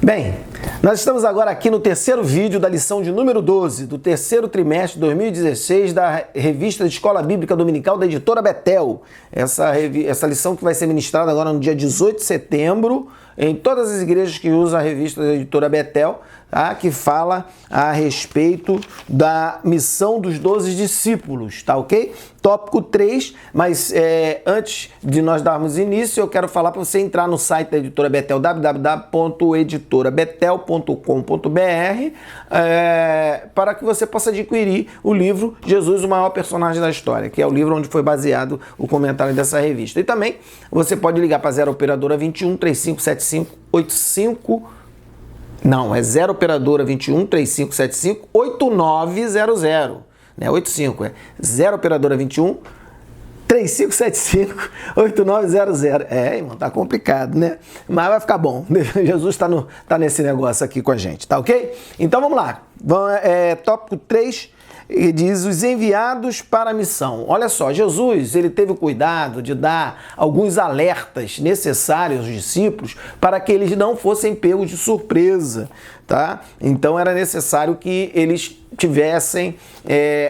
Bem, nós estamos agora aqui no terceiro vídeo da lição de número 12 do terceiro trimestre de 2016 da revista de Escola Bíblica Dominical da editora Betel. Essa lição que vai ser ministrada agora no dia 18 de setembro em todas as igrejas que usam a revista da editora Betel, tá? Que fala a respeito da missão dos 12 discípulos, tá ok? Tópico 3, mas antes de nós darmos início, eu quero falar para você entrar no site da editora Betel, www.editorabetel.com.br, para que você possa adquirir o livro Jesus, o Maior Personagem da História, que é o livro onde foi baseado o comentário dessa revista. E também você pode ligar para 0 Operadora 21 3575 85. Não, é 0 Operadora 21 3575 8900. Né? 85, é 0 Operadora 21 3575 8900. Irmão, tá complicado, né? Mas vai ficar bom. Jesus tá nesse negócio aqui com a gente, tá ok? Então vamos lá. Tópico 3. E diz os enviados para a missão. Olha só, Jesus ele teve o cuidado de dar alguns alertas necessários aos discípulos para que eles não fossem pegos de surpresa, tá? Então era necessário que eles tivessem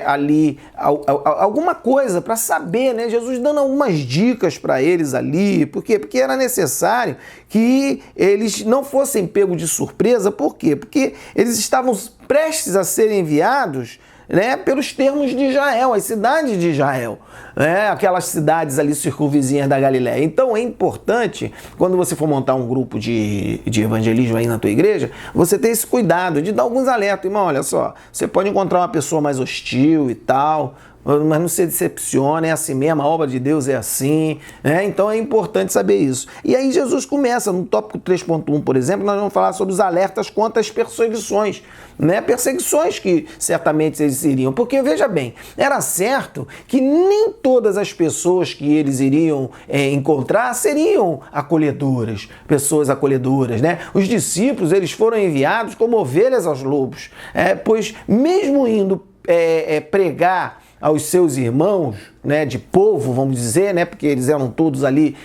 ali alguma coisa para saber, né? Jesus dando algumas dicas para eles ali. Por quê? Porque era necessário que eles não fossem pegos de surpresa. Por quê? Porque eles estavam prestes a serem enviados, né, pelos termos de Israel, as cidades de Israel, né, aquelas cidades ali circunvizinhas da Galileia. Então é importante, quando você for montar um grupo de evangelismo aí na tua igreja, você ter esse cuidado de dar alguns alertas. Irmão, olha só, você pode encontrar uma pessoa mais hostil e tal, mas não se decepcione, é assim mesmo, a obra de Deus é assim, né? Então é importante saber isso. E aí Jesus começa, no tópico 3.1, por exemplo, nós vamos falar sobre os alertas contra as perseguições, né? Perseguições que certamente eles iriam, porque veja bem, era certo que nem todas as pessoas que eles iriam encontrar seriam acolhedoras, pessoas acolhedoras, né? Os discípulos, eles foram enviados como ovelhas aos lobos, pois mesmo indo pregar aos seus irmãos, né, de povo, vamos dizer, né, porque eles eram todos ali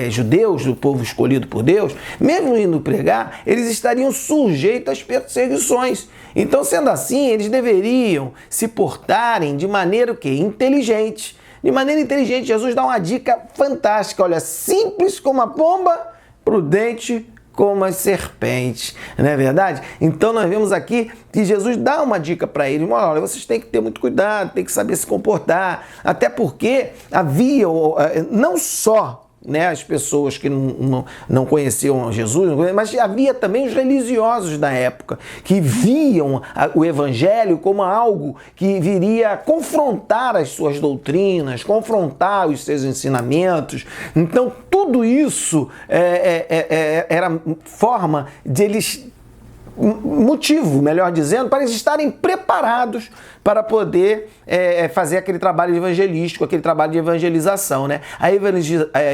judeus, do povo escolhido por Deus, mesmo indo pregar, eles estariam sujeitos às perseguições. Então, sendo assim, eles deveriam se portarem de maneira o quê? Inteligente. De maneira inteligente, Jesus dá uma dica fantástica, olha, simples como a pomba, prudente como as serpentes, não é verdade? Então nós vemos aqui que Jesus dá uma dica para eles, olha, vocês têm que ter muito cuidado, têm que saber se comportar, até porque havia não só, né, as pessoas que não conheciam Jesus, mas havia também os religiosos da época, que viam o evangelho como algo que viria confrontar as suas doutrinas, confrontar os seus ensinamentos. Então, tudo isso era forma de eles, motivo, melhor dizendo, para eles estarem preparados para poder fazer aquele trabalho evangelístico, aquele trabalho de evangelização, né? A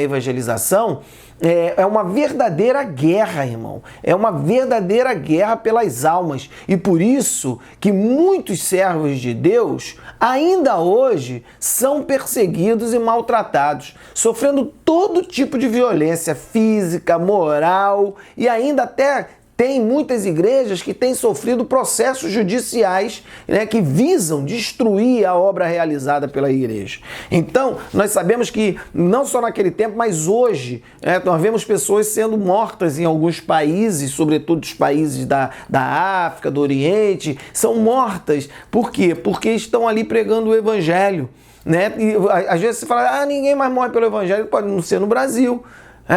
evangelização é uma verdadeira guerra, irmão. É uma verdadeira guerra pelas almas. E por isso que muitos servos de Deus, ainda hoje, são perseguidos e maltratados, sofrendo todo tipo de violência física, moral e ainda até tem muitas igrejas que têm sofrido processos judiciais, né, que visam destruir a obra realizada pela igreja. Então, nós sabemos que não só naquele tempo, mas hoje, nós vemos pessoas sendo mortas em alguns países, sobretudo os países da África, do Oriente, são mortas. Por quê? Porque estão ali pregando o evangelho, né? E às vezes você fala, ninguém mais morre pelo evangelho, pode não ser no Brasil.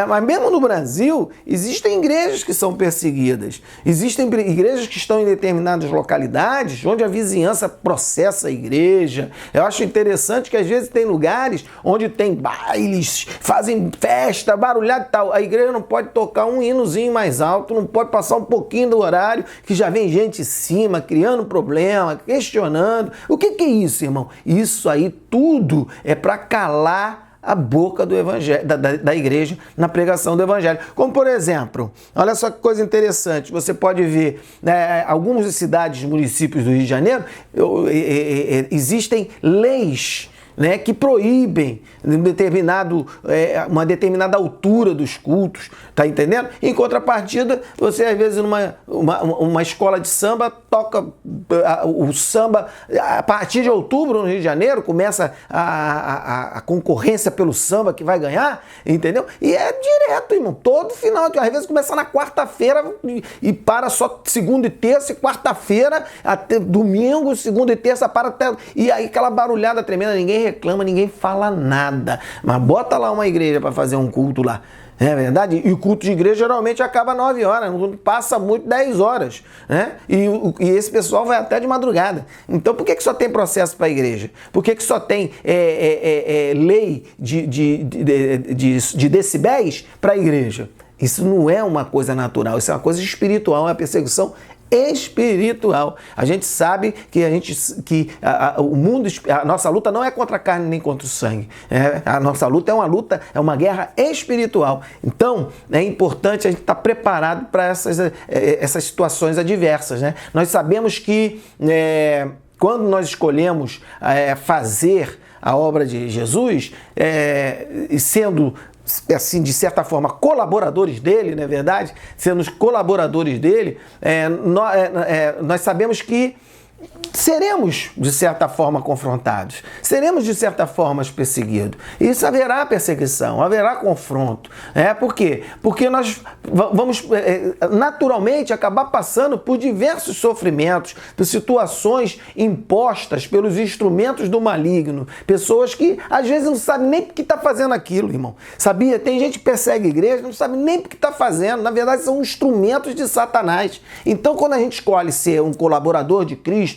Mas mesmo no Brasil, existem igrejas que são perseguidas. Existem igrejas que estão em determinadas localidades onde a vizinhança processa a igreja. Eu acho interessante que às vezes tem lugares onde tem bailes, fazem festa, barulhado e tal. A igreja não pode tocar um hinozinho mais alto, não pode passar um pouquinho do horário, que já vem gente em cima, criando problema, questionando. O que é isso, irmão? Isso aí tudo é para calar a boca do evangelho, da igreja na pregação do evangelho. Como, por exemplo, olha só que coisa interessante, você pode ver, algumas cidades, municípios do Rio de Janeiro, existem leis né, que proíbem uma determinada altura dos cultos, tá entendendo? Em contrapartida, você às vezes numa escola de samba toca o samba a partir de outubro no Rio de Janeiro, começa a concorrência pelo samba que vai ganhar, entendeu? E é direto, irmão, todo final, às vezes começa na quarta-feira e para só segunda e terça, e quarta-feira até domingo, segunda e terça para até, e aí aquela barulhada tremenda, ninguém reclama, ninguém fala nada, mas bota lá uma igreja para fazer um culto lá. É verdade? E o culto de igreja geralmente acaba 9 horas, não passa muito 10 horas, né? E esse pessoal vai até de madrugada. Então por que só tem processo para a igreja? Por que só tem lei de decibéis para a igreja? Isso não é uma coisa natural, isso é uma coisa espiritual, é uma perseguição espiritual. A gente sabe que o mundo, a nossa luta não é contra a carne nem contra o sangue. A nossa luta é uma guerra espiritual. Então, é importante a gente estar preparado para essas situações adversas, né? Nós sabemos que quando nós escolhemos fazer a obra de Jesus, sendo assim, de certa forma, colaboradores dele, não é verdade? Sendo os colaboradores dele, nós sabemos que seremos, de certa forma, confrontados. Seremos, de certa forma, perseguidos. Isso haverá perseguição, haverá confronto. Por quê? Porque nós vamos, naturalmente, acabar passando por diversos sofrimentos, por situações impostas pelos instrumentos do maligno. Pessoas que, às vezes, não sabem nem por que está fazendo aquilo, irmão. Sabia? Tem gente que persegue a igreja, não sabe nem por que está fazendo. Na verdade, são instrumentos de Satanás. Então, quando a gente escolhe ser um colaborador de Cristo,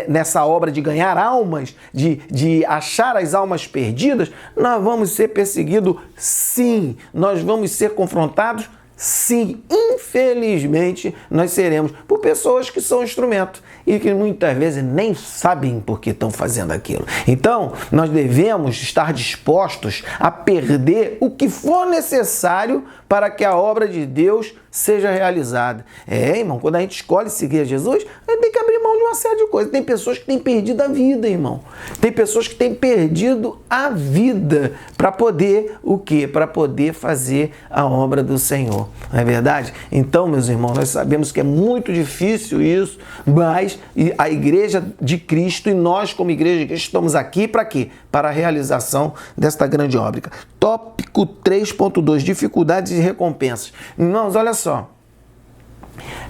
nessa obra de ganhar almas, de achar as almas perdidas, nós vamos ser perseguidos, sim. Nós vamos ser confrontados, sim. Infelizmente, nós seremos por pessoas que são instrumento e que muitas vezes nem sabem por que estão fazendo aquilo. Então, nós devemos estar dispostos a perder o que for necessário para que a obra de Deus seja realizada. Irmão, quando a gente escolhe seguir a Jesus, a gente tem que abrir mão de uma série de coisas. Tem pessoas que têm perdido a vida, irmão. Tem pessoas que têm perdido a vida para poder o quê? Para poder fazer a obra do Senhor. Não é verdade? Então, meus irmãos, nós sabemos que é muito difícil isso, mas a igreja de Cristo e nós, como igreja de Cristo, estamos aqui para quê? Para a realização desta grande obra. Tópico 3.2, dificuldades e recompensas. Irmãos, olha só.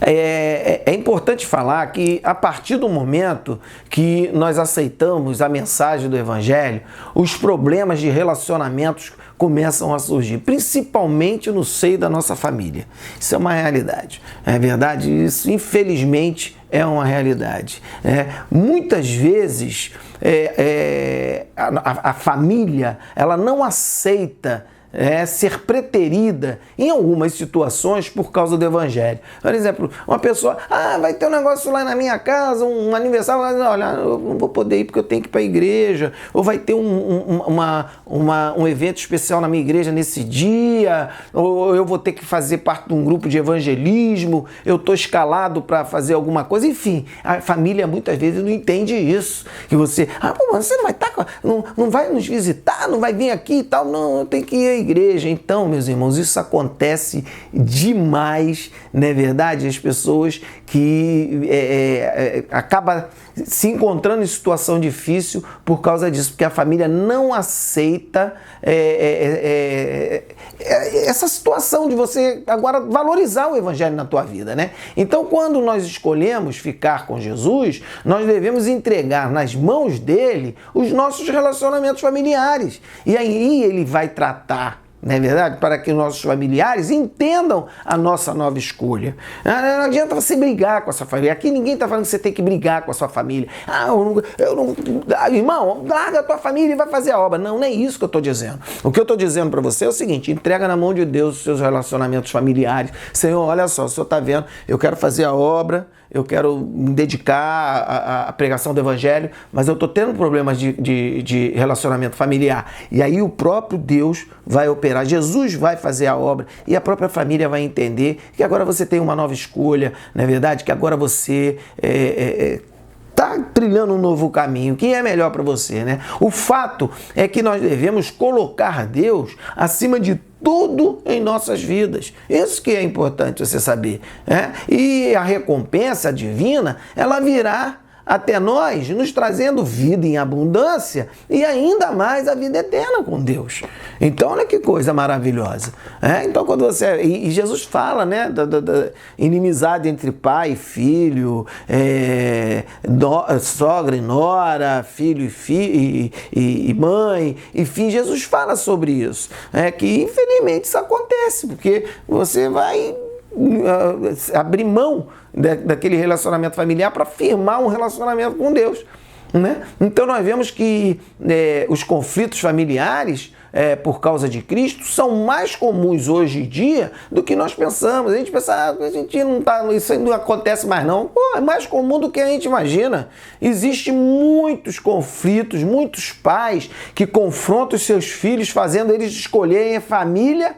É importante falar que a partir do momento que nós aceitamos a mensagem do Evangelho, os problemas de relacionamentos começam a surgir, principalmente no seio da nossa família. Isso é uma realidade. É verdade? Isso, infelizmente, é uma realidade. Muitas vezes a família ela não aceita ser preterida em algumas situações por causa do Evangelho. Por exemplo, uma pessoa, vai ter um negócio lá na minha casa, um aniversário, olha, eu não vou poder ir porque eu tenho que ir para a igreja, ou vai ter um evento especial na minha igreja nesse dia, ou eu vou ter que fazer parte de um grupo de evangelismo, eu estou escalado para fazer alguma coisa, enfim, a família muitas vezes não entende isso, que você, você não vai estar, não vai nos visitar, não vai vir aqui e tal, não, eu tenho que ir igreja. Então, meus irmãos, isso acontece demais, não é verdade? As pessoas que acabam se encontrando em situação difícil por causa disso, porque a família não aceita essa situação de você agora valorizar o Evangelho na tua vida, né? Então, quando nós escolhemos ficar com Jesus, nós devemos entregar nas mãos dele os nossos relacionamentos familiares. E aí ele vai tratar, não é verdade? Para que os nossos familiares entendam a nossa nova escolha. Não adianta você brigar com a sua família. Aqui ninguém está falando que você tem que brigar com a sua família. Irmão, larga a tua família e vai fazer a obra. Não é isso que eu estou dizendo. O que eu estou dizendo para você é o seguinte: entrega na mão de Deus os seus relacionamentos familiares. Senhor, olha só, o Senhor está vendo, eu quero fazer a obra, eu quero me dedicar à pregação do Evangelho, mas eu estou tendo problemas de relacionamento familiar. E aí o próprio Deus vai operar, Jesus vai fazer a obra e a própria família vai entender que agora você tem uma nova escolha, não é verdade? Que agora você está trilhando um novo caminho, que é melhor para você, né? O fato é que nós devemos colocar Deus acima de tudo em nossas vidas. Isso que é importante você saber, né? E a recompensa divina, ela virá até nós, nos trazendo vida em abundância e ainda mais a vida eterna com Deus. Então, olha que coisa maravilhosa. Então, quando você... E Jesus fala, né, da inimizade entre pai e filho, sogra e nora, filho e mãe, enfim, Jesus fala sobre isso. Que, infelizmente, isso acontece, porque você vai abrir mão daquele relacionamento familiar para firmar um relacionamento com Deus, né? Então nós vemos que os conflitos familiares por causa de Cristo são mais comuns hoje em dia do que nós pensamos. A gente pensa, a gente não tá, isso não acontece mais não. Pô, é mais comum do que a gente imagina. Existem muitos conflitos, muitos pais que confrontam os seus filhos, fazendo eles escolherem a família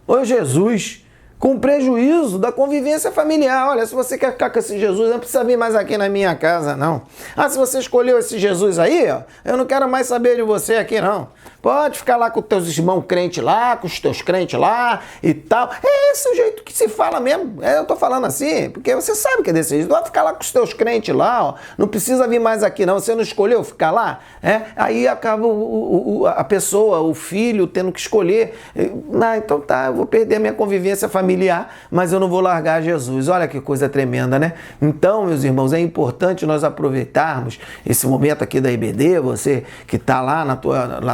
ou Jesus, com prejuízo da convivência familiar. Olha, se você quer ficar com esse Jesus, não precisa vir mais aqui na minha casa, não. Se você escolheu esse Jesus aí, ó, eu não quero mais saber de você aqui, não. Pode ficar lá com os teus irmãos crentes lá, com os teus crentes lá e tal. É esse o jeito que se fala mesmo. Eu tô falando assim, porque você sabe que é desse jeito. Vai ficar lá com os teus crentes lá, ó. Não precisa vir mais aqui, não. Você não escolheu ficar lá? Aí acaba a pessoa, o filho, tendo que escolher. Então tá, eu vou perder a minha convivência familiar, mas eu não vou largar Jesus. Olha que coisa tremenda, né? Então, meus irmãos, é importante nós aproveitarmos esse momento aqui da IBD, você que está lá na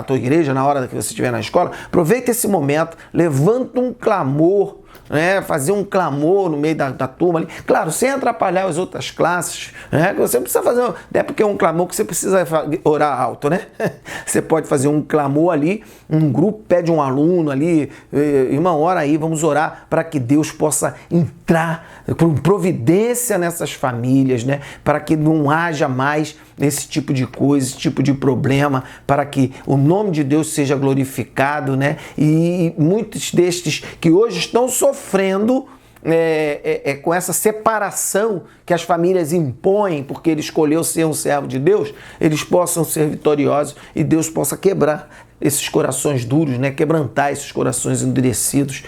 tua igreja, na hora que você estiver na escola, aproveita esse momento, levanta um clamor, né? Fazer um clamor no meio da turma ali, claro, sem atrapalhar as outras classes, né? Você precisa fazer, porque é um clamor que você precisa orar alto, né? Você pode fazer um clamor ali, um grupo pede um aluno ali, irmão, ora aí, vamos orar para que Deus possa entrar com providência nessas famílias, né? Para que não haja mais esse tipo de coisa, esse tipo de problema, para que o nome de Deus seja glorificado, né? E muitos destes que hoje estão sofrendo com essa separação que as famílias impõem, porque ele escolheu ser um servo de Deus, eles possam ser vitoriosos e Deus possa quebrar esses corações duros, né? Quebrantar esses corações endurecidos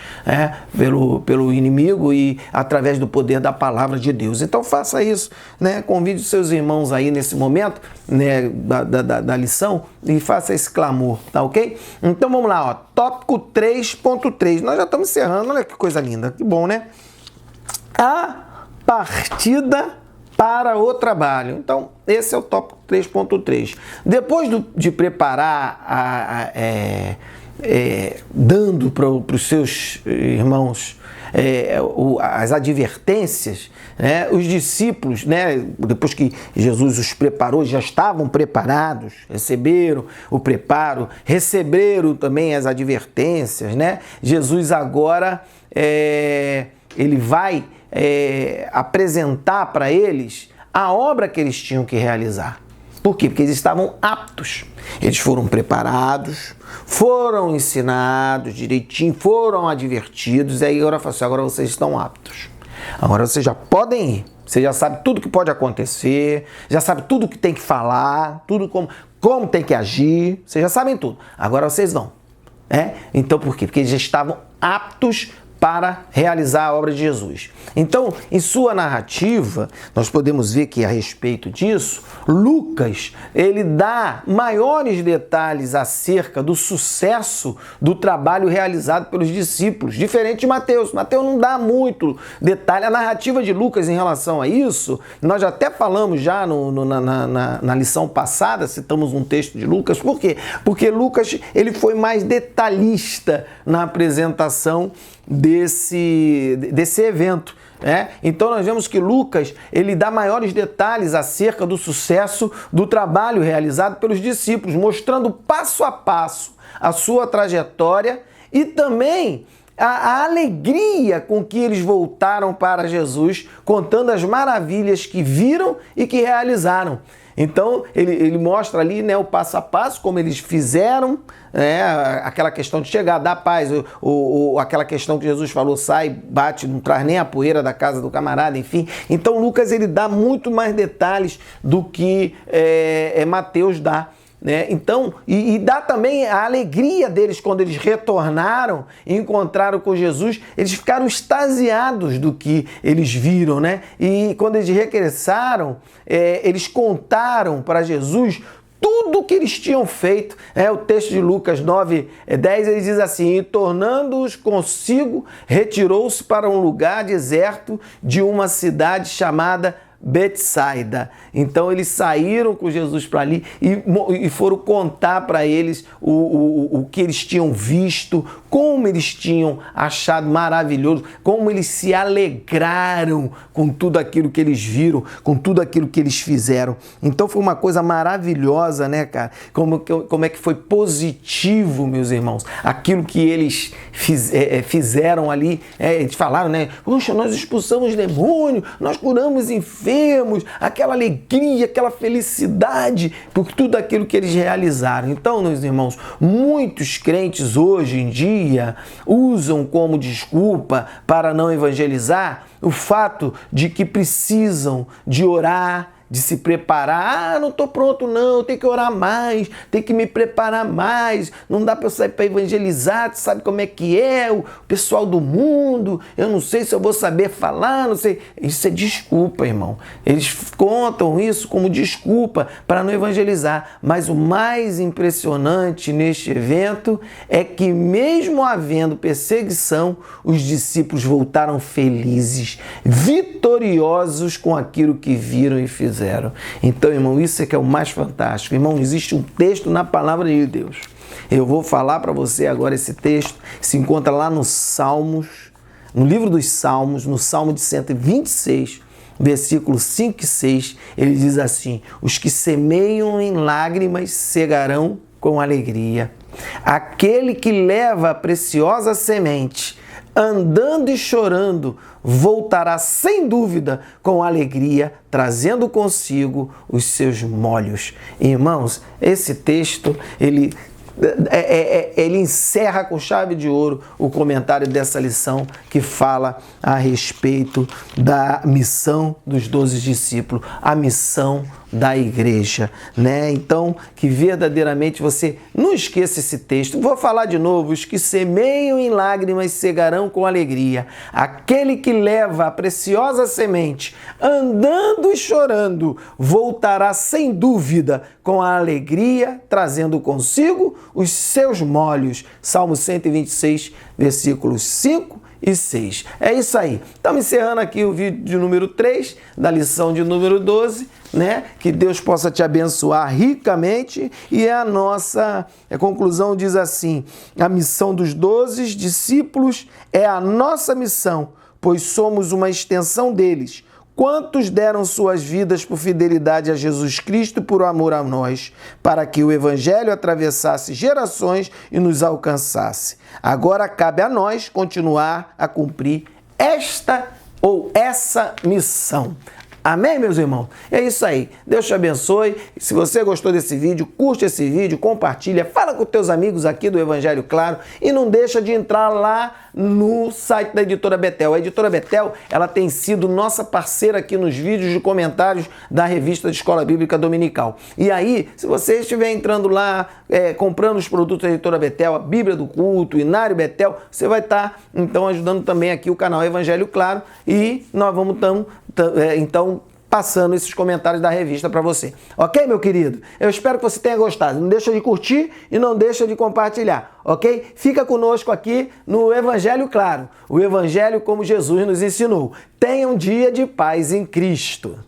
pelo inimigo e através do poder da palavra de Deus. Então faça isso, né? Convide os seus irmãos aí nesse momento, né, da lição e faça esse clamor, tá ok? Então vamos lá, ó, tópico 3.3. Nós já estamos encerrando, olha que coisa linda, que bom, né? A partida para o trabalho. Então, esse é o tópico 3.3. Depois de preparar, dando para os seus irmãos as advertências, né, os discípulos, né, depois que Jesus os preparou, já estavam preparados, receberam o preparo, receberam também as advertências, né? Jesus agora, ele vai apresentar para eles a obra que eles tinham que realizar. Por quê? Porque eles estavam aptos. Eles foram preparados, foram ensinados direitinho, foram advertidos, e aí agora fala assim, agora vocês estão aptos. Agora vocês já podem ir. Você já sabe tudo que pode acontecer, já sabe tudo que tem que falar, tudo como tem que agir, vocês já sabem tudo. Agora vocês vão. Então por quê? Porque eles já estavam aptos para realizar a obra de Jesus. Então, em sua narrativa, nós podemos ver que a respeito disso, Lucas, ele dá maiores detalhes acerca do sucesso do trabalho realizado pelos discípulos, diferente de Mateus. Mateus não dá muito detalhe. A narrativa de Lucas em relação a isso, nós já até falamos já na lição passada, citamos um texto de Lucas. Por quê? Porque Lucas, ele foi mais detalhista na apresentação desse evento. Então nós vemos que Lucas, ele dá maiores detalhes acerca do sucesso do trabalho realizado pelos discípulos, mostrando passo a passo a sua trajetória e também a alegria com que eles voltaram para Jesus, contando as maravilhas que viram e que realizaram. Então, ele mostra ali, né, o passo a passo, como eles fizeram, né, aquela questão de chegar, dar paz, aquela questão que Jesus falou, sai, bate, não traz nem a poeira da casa do camarada, enfim. Então, Lucas, ele dá muito mais detalhes do que Mateus dá. Né? Então, e dá também a alegria deles quando eles retornaram e encontraram com Jesus, eles ficaram extasiados do que eles viram, né? E quando eles regressaram, eles contaram para Jesus tudo o que eles tinham feito. O texto de Lucas 9:10, ele diz assim: e tornando-os consigo, retirou-se para um lugar deserto de uma cidade chamada Betsaida. Então eles saíram com Jesus para ali e foram contar para eles o que eles tinham visto, como eles tinham achado maravilhoso, como eles se alegraram com tudo aquilo que eles viram, com tudo aquilo que eles fizeram. Então foi uma coisa maravilhosa, né, cara? Como é que foi positivo, meus irmãos, aquilo que eles fizeram ali. Eles falaram, né? Poxa, nós expulsamos demônio, nós curamos enfermos, aquela alegria, aquela felicidade por tudo aquilo que eles realizaram. Então, meus irmãos, muitos crentes hoje em dia usam como desculpa para não evangelizar o fato de que precisam de orar, de se preparar. Não estou pronto não, tenho que orar mais, tenho que me preparar mais, não dá para eu sair para evangelizar, tu sabe como é que é o pessoal do mundo, eu não sei se eu vou saber falar, não sei. Isso é desculpa, irmão. Eles contam isso como desculpa para não evangelizar, mas o mais impressionante neste evento é que mesmo havendo perseguição, os discípulos voltaram felizes, vitoriosos com aquilo que viram e fizeram. Então, irmão, isso é que é o mais fantástico. Irmão, existe um texto na palavra de Deus. Eu vou falar para você agora esse texto. Se encontra lá no Salmos, no livro dos Salmos, no Salmo de 126, versículos 5 e 6. Ele diz assim: os que semeiam em lágrimas cegarão com alegria. Aquele que leva a preciosa semente, andando e chorando, voltará sem dúvida com alegria, trazendo consigo os seus molhos. Irmãos, esse texto, ele encerra com chave de ouro o comentário dessa lição que fala a respeito da missão dos 12 discípulos, a missão da igreja, né? Então, que verdadeiramente você não esqueça esse texto. Vou falar de novo: os que semeiam em lágrimas cegarão com alegria. Aquele que leva a preciosa semente, andando e chorando, voltará sem dúvida com a alegria, trazendo consigo os seus molhos. Salmo 126, versículos 5 e 6. É isso aí. Estamos encerrando aqui o vídeo de número 3, da lição de número 12, né? Que Deus possa te abençoar ricamente. E a nossa conclusão diz assim: a missão dos 12 discípulos é a nossa missão, pois somos uma extensão deles. Quantos deram suas vidas por fidelidade a Jesus Cristo, por amor a nós, para que o Evangelho atravessasse gerações e nos alcançasse. Agora cabe a nós continuar a cumprir essa missão. Amém, meus irmãos? É isso aí. Deus te abençoe. Se você gostou desse vídeo, curte esse vídeo, compartilha, fala com teus amigos aqui do Evangelho Claro e não deixa de entrar lá no site da Editora Betel. A Editora Betel, ela tem sido nossa parceira aqui nos vídeos de comentários da revista de Escola Bíblica Dominical. E aí, se você estiver entrando lá, comprando os produtos da Editora Betel, a Bíblia do Culto, o Inário Betel, você vai estar, então, ajudando também aqui o canal Evangelho Claro e nós vamos então passando esses comentários da revista para você. Ok, meu querido? Eu espero que você tenha gostado. Não deixa de curtir e não deixa de compartilhar, ok? Fica conosco aqui no Evangelho Claro, o Evangelho como Jesus nos ensinou. Tenha um dia de paz em Cristo.